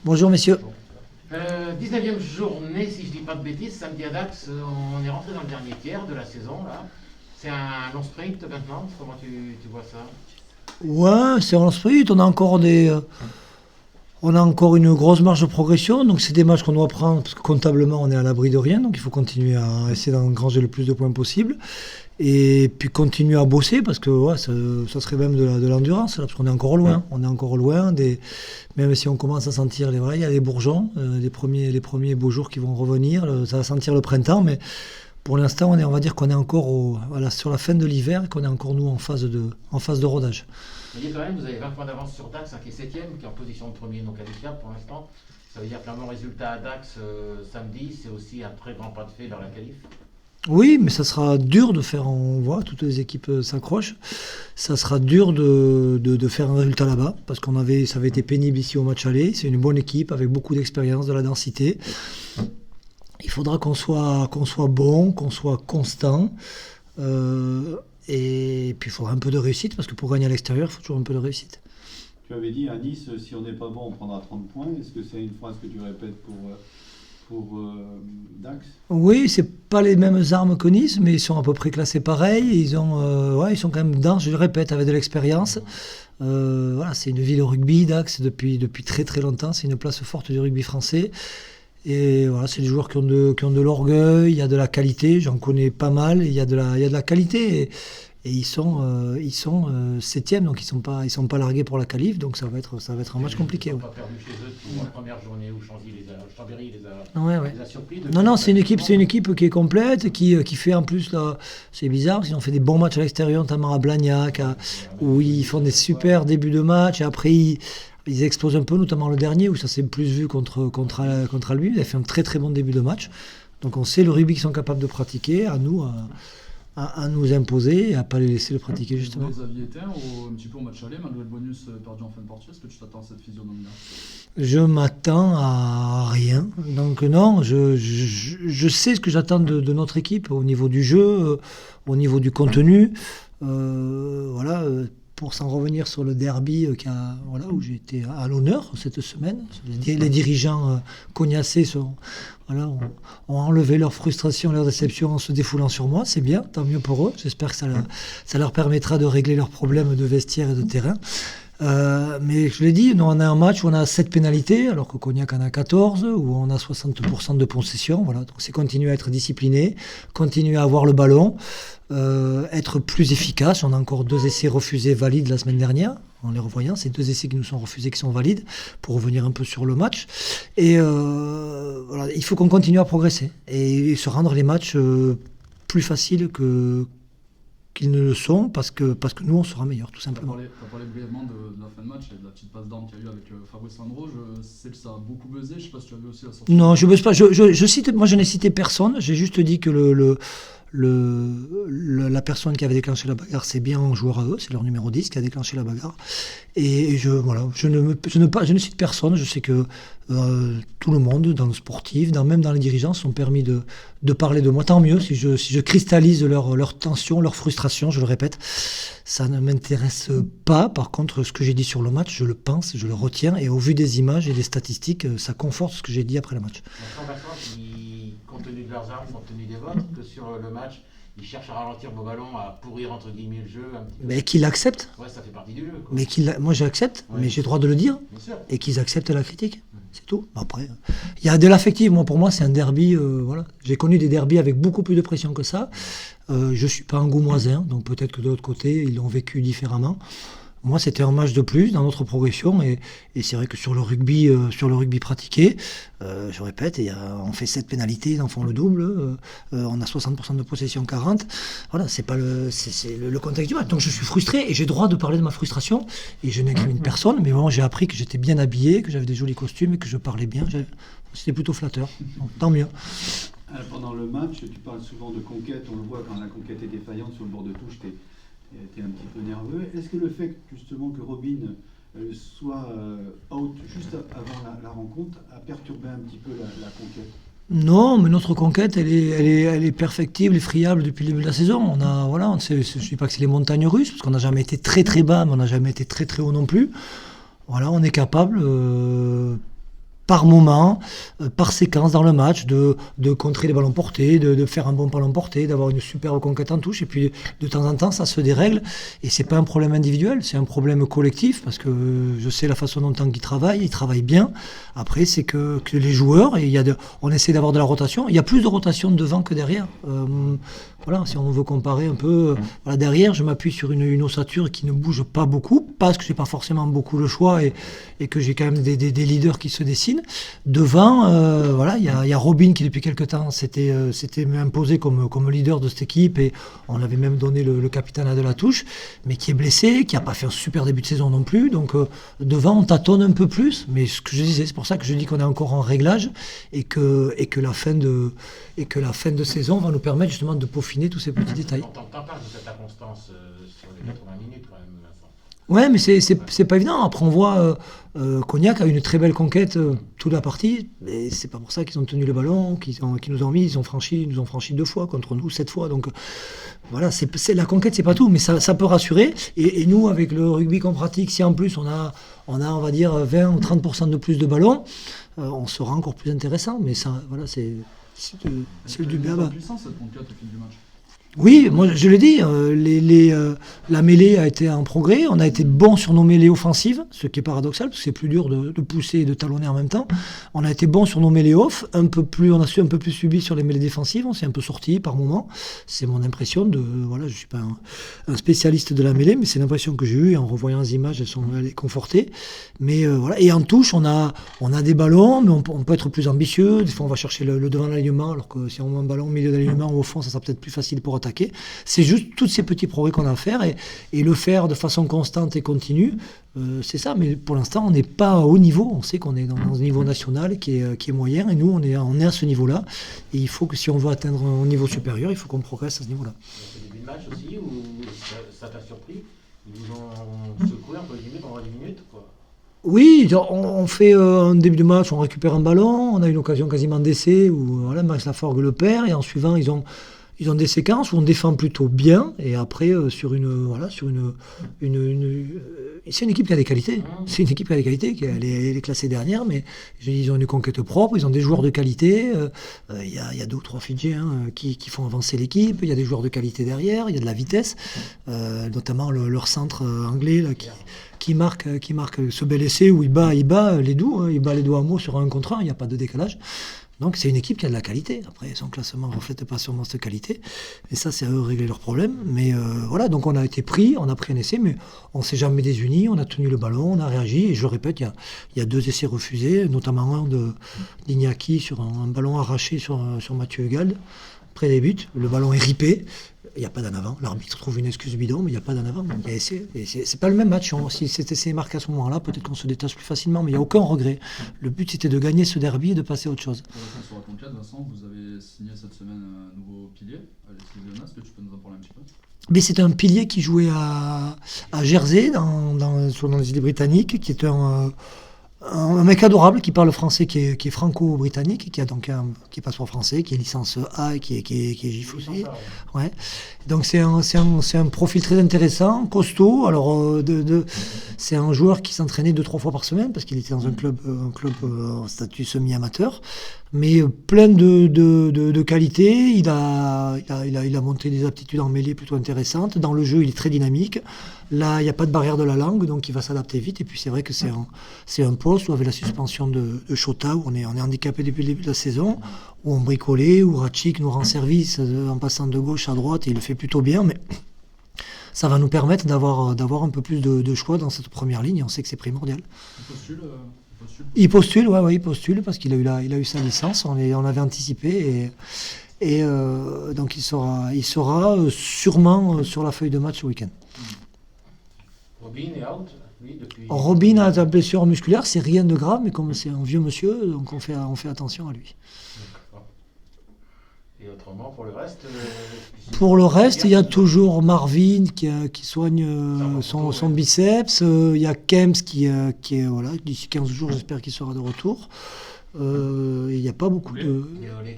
Bonjour messieurs. 19e journée, si je dis pas de bêtises, samedi à Dax, on est rentré dans le dernier tiers de la saison là. C'est un long sprint maintenant, comment tu vois ça? Ouais, c'est en sprint, on a encore une grosse marge de progression, donc c'est des matchs qu'on doit prendre parce que comptablement on est à l'abri de rien, donc il faut continuer à essayer d'engranger le plus de points possible et puis continuer à bosser parce que ouais, ça serait même de l'endurance là, parce qu'on est encore loin, même si on commence à sentir voilà, il y a des bourgeons, les premiers beaux jours qui vont revenir, ça va sentir le printemps, mais pour l'instant on va dire qu'on est encore voilà, sur la fin de l'hiver et qu'on est encore nous en phase de rodage. Mais quand même, vous avez 20 points d'avance sur Dax, qui est 7e, qui est en position de premier non qualifiable pour l'instant. Ça veut dire qu'un bon résultat à Dax samedi, c'est aussi un très grand pas de fait vers la qualif. Oui, mais ça sera dur de faire, on voit, toutes les équipes s'accrochent. Ça sera dur de faire un résultat là-bas, parce ça avait été pénible ici au match aller. C'est une bonne équipe avec beaucoup d'expérience, de la densité. Il faudra qu'on soit bon, qu'on soit constant. Et puis il faudra un peu de réussite, parce que pour gagner à l'extérieur, il faut toujours un peu de réussite. Tu avais dit à Nice, si on n'est pas bon, on prendra 30 points. Est-ce que c'est une phrase que tu répètes pour Dax? Oui, c'est pas les mêmes armes que Nice, mais ils sont à peu près classés pareil. Ils sont quand même dedans, je le répète, avec de l'expérience. Voilà, c'est une ville au rugby, Dax, depuis très très longtemps. C'est une place forte du rugby français. Et voilà, c'est des joueurs qui ont de l'orgueil, il y a de la qualité, j'en connais pas mal, il y a de la qualité. Et ils sont 7e, donc ils sont pas largués pour la qualif, donc ça va être un match compliqué. Ils n'ont Ouais. pas perdu chez eux pour la première journée où Chambéry Ouais. les a surpris. Non, c'est une équipe qui est complète, qui fait en plus, là, c'est bizarre, parce qu'ils ont fait des bons matchs à l'extérieur, notamment à Blagnac, où ils font des super débuts de match, et après ils explosent un peu, notamment le dernier, où ça s'est plus vu contre Albi. Ils ont fait un très très bon début de match. Donc on sait le rugby qu'ils sont capables de pratiquer, à nous à nous imposer et à ne pas les laisser le pratiquer justement. Les avis éteints un petit peu au match aller, malgré le bonus perdu en fin de partie, est-ce que tu t'attends à cette physionomie-là? Je m'attends à rien. Donc non, je sais ce que j'attends de notre équipe au niveau du jeu, au niveau du contenu. Voilà. Pour s'en revenir sur le derby où j'ai été à l'honneur cette semaine, les dirigeants cognassés ont enlevé leur frustration, leur déception en se défoulant sur moi. C'est bien, tant mieux pour eux. J'espère que ça leur permettra de régler leurs problèmes de vestiaire et de terrain. Mais je l'ai dit, nous on a un match où on a 7 pénalités, alors que Cognac en a 14, où on a 60% de possession. Voilà. Donc c'est continuer à être discipliné, continuer à avoir le ballon, être plus efficace. On a encore 2 essais refusés valides la semaine dernière, en les revoyant. C'est 2 essais qui nous sont refusés qui sont valides, pour revenir un peu sur le match. Et voilà, il faut qu'on continue à progresser et se rendre les matchs plus faciles qu'ils ne le sont, parce que nous on sera meilleurs, tout simplement. Tu as parlé brièvement de la fin de match et de la petite passe d'armes qu'il y a eu avec Fabrice Sandro. Je sais que ça a beaucoup buzzé, je ne sais pas si tu as vu aussi la sortie. Non, je buzz pas. Moi je n'ai cité personne, j'ai juste dit que la personne qui avait déclenché la bagarre, c'est bien un joueur à eux, c'est leur numéro 10 qui a déclenché la bagarre. Et je ne cite personne. Je sais que tout le monde, dans le sportif, même dans les dirigeants, sont permis de parler de moi. Tant mieux si je cristallise leur tension, leur frustration, je le répète. Ça ne m'intéresse pas. Par contre, ce que j'ai dit sur le match, je le pense, je le retiens. Et au vu des images et des statistiques, ça conforte ce que j'ai dit après le match. Compte tenu de leurs armes, compte tenu des vôtres, que sur le match, ils cherchent à ralentir vos ballons, à pourrir entre guillemets le jeu un petit peu. Mais qu'ils l'acceptent. Ouais, ça fait partie du jeu. Quoi. Mais moi j'accepte, mais j'ai le droit de le dire. Bien sûr. Et qu'ils acceptent la critique. C'est tout. Après, il y a de l'affectif. Pour moi, c'est un derby. Voilà. J'ai connu des derbys avec beaucoup plus de pression que ça. Je suis pas un gourmoisin, donc peut-être que de l'autre côté, ils l'ont vécu différemment. Moi, c'était un match de plus dans notre progression, et c'est vrai que sur le rugby pratiqué, je répète, on fait 7 pénalités, ils en font le double, on a 60% de possession, 40. Voilà, c'est le contexte du match. Donc je suis frustré et j'ai le droit de parler de ma frustration, et je n'incrimine personne, mais bon, j'ai appris que j'étais bien habillé, que j'avais des jolis costumes et que je parlais bien. C'était plutôt flatteur. Donc, tant mieux. Pendant le match, tu parles souvent de conquête, on le voit quand la conquête est défaillante sur le bord de touche, t'es un petit peu nerveux. Est-ce que le fait justement que Robin soit out juste avant la rencontre a perturbé un petit peu la conquête? Non, mais notre conquête, elle est perfectible et friable depuis le début de la saison. Je ne dis pas que c'est les montagnes russes, parce qu'on n'a jamais été très très bas, mais on n'a jamais été très très haut non plus. Voilà, on est capable, par moment, par séquence dans le match, de contrer les ballons portés, de faire un bon ballon porté, d'avoir une superbe conquête en touche. Et puis de temps en temps, ça se dérègle. Et c'est pas un problème individuel, c'est un problème collectif, parce que je sais la façon dont Tanguy travaille, il travaille bien. Après, c'est que les joueurs, et on essaie d'avoir de la rotation. Il y a plus de rotation devant que derrière. Voilà, si on veut comparer un peu, voilà, derrière, je m'appuie sur une ossature qui ne bouge pas beaucoup, parce que j'ai pas forcément beaucoup le choix et que j'ai quand même des leaders qui se dessinent. Devant, voilà, il y a Robin qui depuis quelque temps s'était imposé comme leader de cette équipe, et on avait même donné le capitana de la touche, mais qui est blessé, qui a pas fait un super début de saison non plus. Donc devant, on tâtonne un peu plus, mais ce que je disais, c'est pour ça que je dis qu'on est encore en réglage et que la fin de saison va nous permettre justement de peaufiner tous ces petits détails. On t'en parle de cette inconstance sur les 80 minutes quand même, Vincent. Ouais, mais c'est pas évident. Après, on voit Cognac a une très belle conquête toute la partie, mais c'est pas pour ça qu'ils ont tenu le ballon, qu'ils nous ont mis, ils nous ont franchi 2 fois contre nous 7 fois. Donc voilà, la conquête, c'est pas tout, mais ça peut rassurer. Et nous, avec le rugby qu'on pratique, si en plus on a on va dire 20 ou 30% de plus de ballons, on sera encore plus intéressant. Mais ça, voilà, c'est du béaba. C'est puissant cette conquête au fil du match. Oui, moi je l'ai dit, la mêlée a été un progrès, on a été bon sur nos mêlées offensives, ce qui est paradoxal, parce que c'est plus dur de pousser et de talonner en même temps. On a été bon sur nos mêlées off, on a su un peu plus subir sur les mêlées défensives, on s'est un peu sorti par moment. C'est mon impression voilà, je suis pas un spécialiste de la mêlée, mais c'est l'impression que j'ai eue, et en revoyant les images, elle est confortée. Mais voilà, et en touche, on a des ballons, mais on peut être plus ambitieux. Des fois, on va chercher le devant de l'alignement, alors que si on met un ballon au milieu de l'alignement ou au fond, ça sera peut-être plus facile pour attaquer. C'est juste tous ces petits progrès qu'on a à faire, et le faire de façon constante et continue, c'est ça. Mais pour l'instant, on n'est pas à haut niveau. On sait qu'on est dans un niveau national qui est moyen, et nous, on est à ce niveau-là. Et il faut que, si on veut atteindre un niveau supérieur, il faut qu'on progresse à ce niveau-là. C'est début de match aussi, où ça t'a surpris? Ils vous ont secoué un peu les limites pendant 10 minutes, quoi. Oui, on fait un début de match, on récupère un ballon, on a une occasion quasiment d'essai où voilà, Max Laforgue le perd, et en suivant, ils ont des séquences où on défend plutôt bien, et après c'est une équipe qui a des qualités. C'est une équipe qui a des qualités, elle est classée dernière, mais ils ont une conquête propre, ils ont des joueurs de qualité. Il y a 2 ou 3 Fidjiens qui font avancer l'équipe. Il y a des joueurs de qualité derrière, il y a de la vitesse, notamment leur centre anglais là, qui marque ce bel essai où il bat les doux, il bat les doigts à mots sur un contre 1, il n'y a pas de décalage. Donc c'est une équipe qui a de la qualité. Après, son classement ne reflète pas sûrement cette qualité. Et ça, c'est à eux de régler leurs problèmes. Mais voilà, donc on a été pris, on a pris un essai, mais on ne s'est jamais désuni, on a tenu le ballon, on a réagi. Et je le répète, il y a 2 essais refusés, notamment un d'Iñaki sur un ballon arraché sur Mathieu Hugald, près des buts. Le ballon est ripé. Il n'y a pas d'en avant. L'arbitre trouve une excuse bidon, mais il n'y a pas d'en avant. Il y a essai. Et c'est pas le même match. Si cet essai est marqué à ce moment-là, peut-être qu'on se détache plus facilement, mais il n'y a aucun regret. Le but, c'était de gagner ce derby et de passer à autre chose. Pour répondre sur la conquête, Vincent, vous avez signé cette semaine un nouveau pilier, Alexis Lyonnais. Est-ce que tu peux nous en parler un petit peu? Mais c'est un pilier qui jouait à Jersey, dans les îles Britanniques, qui est un mec adorable qui parle français, qui est franco-britannique, qui a donc qui est passeport français, qui est licence A et qui est GIF aussi. Ouais. Donc c'est un profil très intéressant, costaud. Alors c'est un joueur qui s'entraînait 2-3 fois par semaine parce qu'il était dans un club en statut semi-amateur, mais plein de qualités. Il a monté des aptitudes en mêlée plutôt intéressantes. Dans le jeu, il est très dynamique. Là, il n'y a pas de barrière de la langue, donc il va s'adapter vite. Et puis c'est vrai que c'est un poste où, avec la suspension de Chota, où on est handicapé depuis le début de la saison, où on bricolait, où Ratchik nous rend service en passant de gauche à droite, et il le fait plutôt bien, mais ça va nous permettre d'avoir un peu plus de choix dans cette première ligne, et on sait que c'est primordial. Il postule, ouais, il postule, parce qu'il a eu sa licence, on l'avait anticipé, et donc il sera sûrement sur la feuille de match ce week-end. Robin est out, lui, depuis... Robin a une blessure musculaire, c'est rien de grave, mais comme c'est un vieux monsieur, donc on fait attention à lui. D'accord. Et autrement, pour le reste... Pour le reste, il y a toujours Marvin qui soigne son biceps, il y a Kems qui est voilà, d'ici 15 jours, j'espère qu'il sera de retour. Il n'y a pas beaucoup de...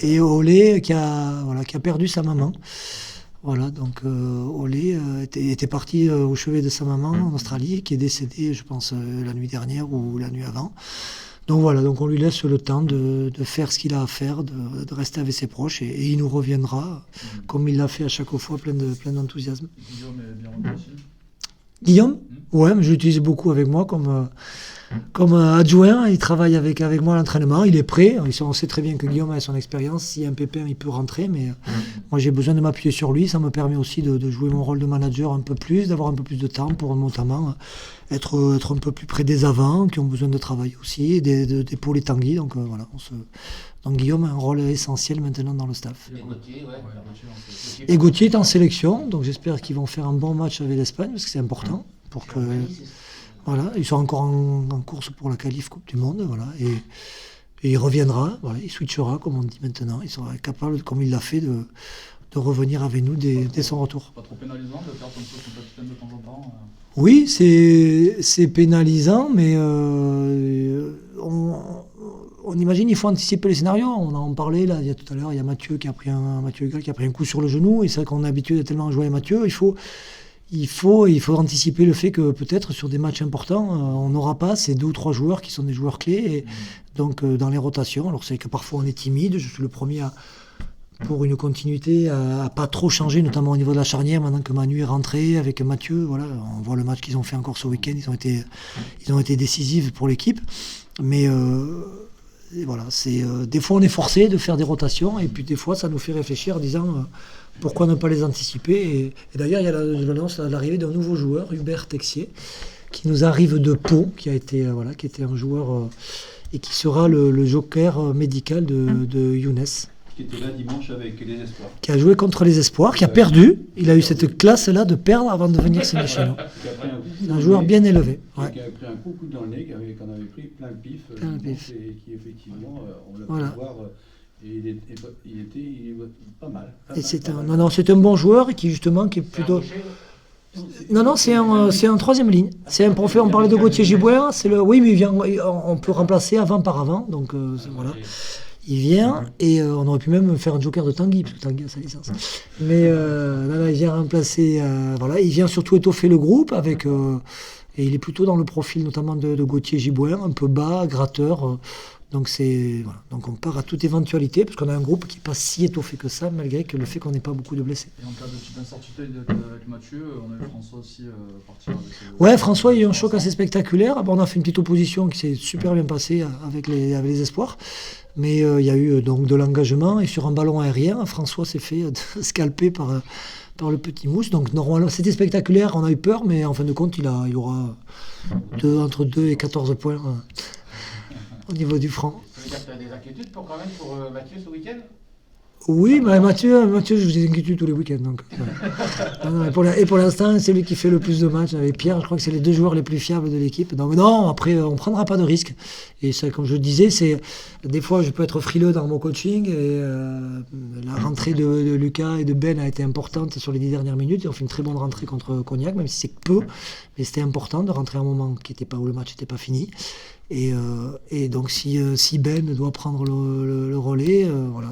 Et Olé qui a perdu sa maman. Voilà, donc Olé était parti au chevet de sa maman en Australie, qui est décédée, je pense, la nuit dernière ou la nuit avant. Donc voilà, donc on lui laisse le temps de faire ce qu'il a à faire, de rester avec ses proches et il nous reviendra comme il l'a fait à chaque fois, plein d'enthousiasme. Guillaume est bien revenu aussi. Guillaume, ouais, mais je l'utilise beaucoup avec moi comme adjoint. Il travaille avec moi à l'entraînement. Il est prêt. On sait très bien que Guillaume a son expérience. S'il y a un pépin, il peut rentrer. Mais moi, j'ai besoin de m'appuyer sur lui. Ça me permet aussi de jouer mon rôle de manager un peu plus, d'avoir un peu plus de temps pour notamment être un peu plus près des avants qui ont besoin de travailler aussi, et d'épauler Tanguy. Donc voilà. Donc Guillaume a un rôle essentiel maintenant dans le staff. Et Gauthier, ouais. Et Gauthier est en sélection. Donc j'espère qu'ils vont faire un bon match avec l'Espagne parce que c'est important pour que. Voilà, ils sont encore en course pour la qualif Coupe du Monde, voilà, et il reviendra, voilà, il switchera comme on dit maintenant, il sera capable, comme il l'a fait, de revenir avec nous dès son retour. Pas trop pénalisant de perdre comme ça son capitaine de temps en temps Oui, c'est pénalisant, mais on imagine, il faut anticiper les scénarios. On en parlait là, tout à l'heure, il y a Mathieu Hugal qui a pris un coup sur le genou, et c'est vrai qu'on est habitué à tellement jouer avec Mathieu, il faut anticiper le fait que peut-être sur des matchs importants, on n'aura pas ces 2 ou 3 joueurs qui sont des joueurs clés. Et donc dans les rotations, alors c'est que parfois on est timide, je suis le premier pour une continuité à pas trop changer, notamment au niveau de la charnière, maintenant que Manu est rentré avec Mathieu. Voilà, on voit le match qu'ils ont fait encore ce week-end, ils ont été décisifs pour l'équipe. Mais voilà, des fois on est forcé de faire des rotations et puis des fois ça nous fait réfléchir en disant pourquoi ne pas les anticiper. Et d'ailleurs il y a l'annonce l'arrivée d'un nouveau joueur, Hubert Texier, qui nous arrive de Pau, qui était un joueur et qui sera le joker médical de Younes. Qui était là dimanche avec les Espoirs. Qui a joué contre les Espoirs, qui a perdu. Il a eu cette classe-là de perdre avant de venir signer chez nous. C'est un joueur bien élevé. Ouais. Qui avait pris un coup dans le nez, qui en avait pris plein le pif. Et qui effectivement, on l'a pu voir. Et il était pas mal. C'est un bon joueur et qui justement qui est plutôt. Non, c'est en troisième ligne. C'est un profil. On parlait de Gauthier Gibouin. Oui, mais on peut remplacer avant par avant. Donc voilà. Il vient et on aurait pu même faire un joker de Tanguy, parce que Tanguy a sa licence. Mais là, il vient remplacer. Voilà, il vient surtout étoffer le groupe avec. Et il est plutôt dans le profil notamment de Gauthier Gibouin, un peu bas, gratteur. Donc donc on part à toute éventualité, parce qu'on a un groupe qui n'est pas si étoffé que ça, malgré que le fait qu'on n'ait pas beaucoup de blessés. Et en cas de petite incertitude avec Mathieu, on a vu François aussi partir avec... Ouais, François, il y a eu un choc assez spectaculaire. Bon, on a fait une petite opposition qui s'est super bien passée avec les Espoirs. Mais il y a eu donc de l'engagement, et sur un ballon aérien, François s'est fait scalper par le petit Mousse. Donc normalement, c'était spectaculaire, on a eu peur, mais en fin de compte, il y aura entre 2 et 14 points au niveau du franc. Ça veut dire que tu as des inquiétudes pour Mathieu ce week-end ? Oui, mais Mathieu, je vous ai inquiétude tous les week-ends. Donc, et pour l'instant, c'est lui qui fait le plus de matchs avec Pierre. Je crois que c'est les 2 joueurs les plus fiables de l'équipe. Donc non, après, on ne prendra pas de risques. Et ça, comme je le disais, des fois, je peux être frileux dans mon coaching. Et la rentrée de Lucas et de Ben a été importante sur les 10 dernières minutes. Ils ont fait une très bonne rentrée contre Cognac, même si c'est peu. Mais c'était important de rentrer à un moment où le match n'était pas fini. Et donc si Ben doit prendre le relais, voilà,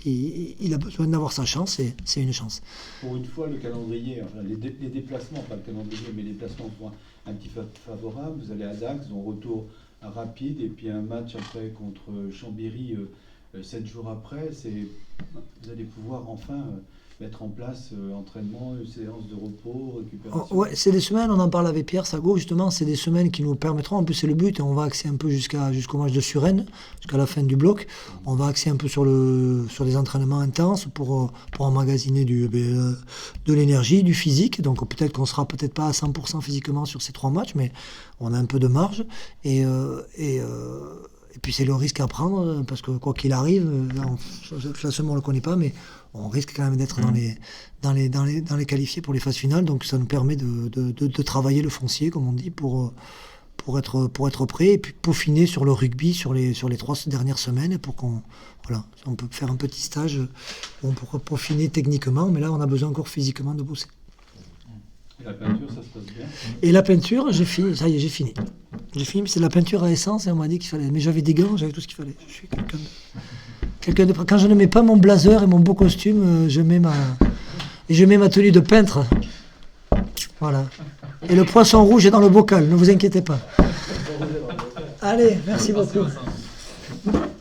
il a besoin d'avoir sa chance, et c'est une chance. Pour une fois, le calendrier, enfin, les déplacements, pas le calendrier, mais les déplacements sont un petit peu favorables. Vous allez à Dax, un retour rapide, et puis un match après contre Chambéry 7 jours après. Vous allez pouvoir enfin mettre en place entraînement, une séance de repos, récupération. Ouais, c'est des semaines, on en parle avec Pierre Sago, justement, c'est des semaines qui nous permettront, en plus c'est le but, et on va axer un peu jusqu'au match de Suresnes, jusqu'à la fin du bloc. On va axer un peu sur des entraînements intenses pour emmagasiner de l'énergie, du physique. Donc peut-être qu'on sera peut-être pas à 100% physiquement sur ces 3 matchs, mais on a un peu de marge. Et puis c'est le risque à prendre, parce que quoi qu'il arrive, on ne le connaît pas, mais on risque quand même d'être dans les qualifiés pour les phases finales. Donc ça nous permet de travailler le foncier, comme on dit, pour être prêt, et puis peaufiner sur le rugby sur les 3 dernières semaines, pour on peut faire un petit stage où on pourra peaufiner techniquement, mais là on a besoin encore physiquement de bosser. Et la peinture, ça se passe bien ? Et la peinture, j'ai fini. Ça y est, j'ai fini. J'ai fini, c'est de la peinture à essence, et on m'a dit qu'il fallait. Mais j'avais des gants, j'avais tout ce qu'il fallait. Je suis quelqu'un de. Quand je ne mets pas mon blazer et mon beau costume, je mets ma tenue de peintre. Voilà. Et le poisson rouge est dans le bocal, ne vous inquiétez pas. Allez, merci beaucoup. Vincent.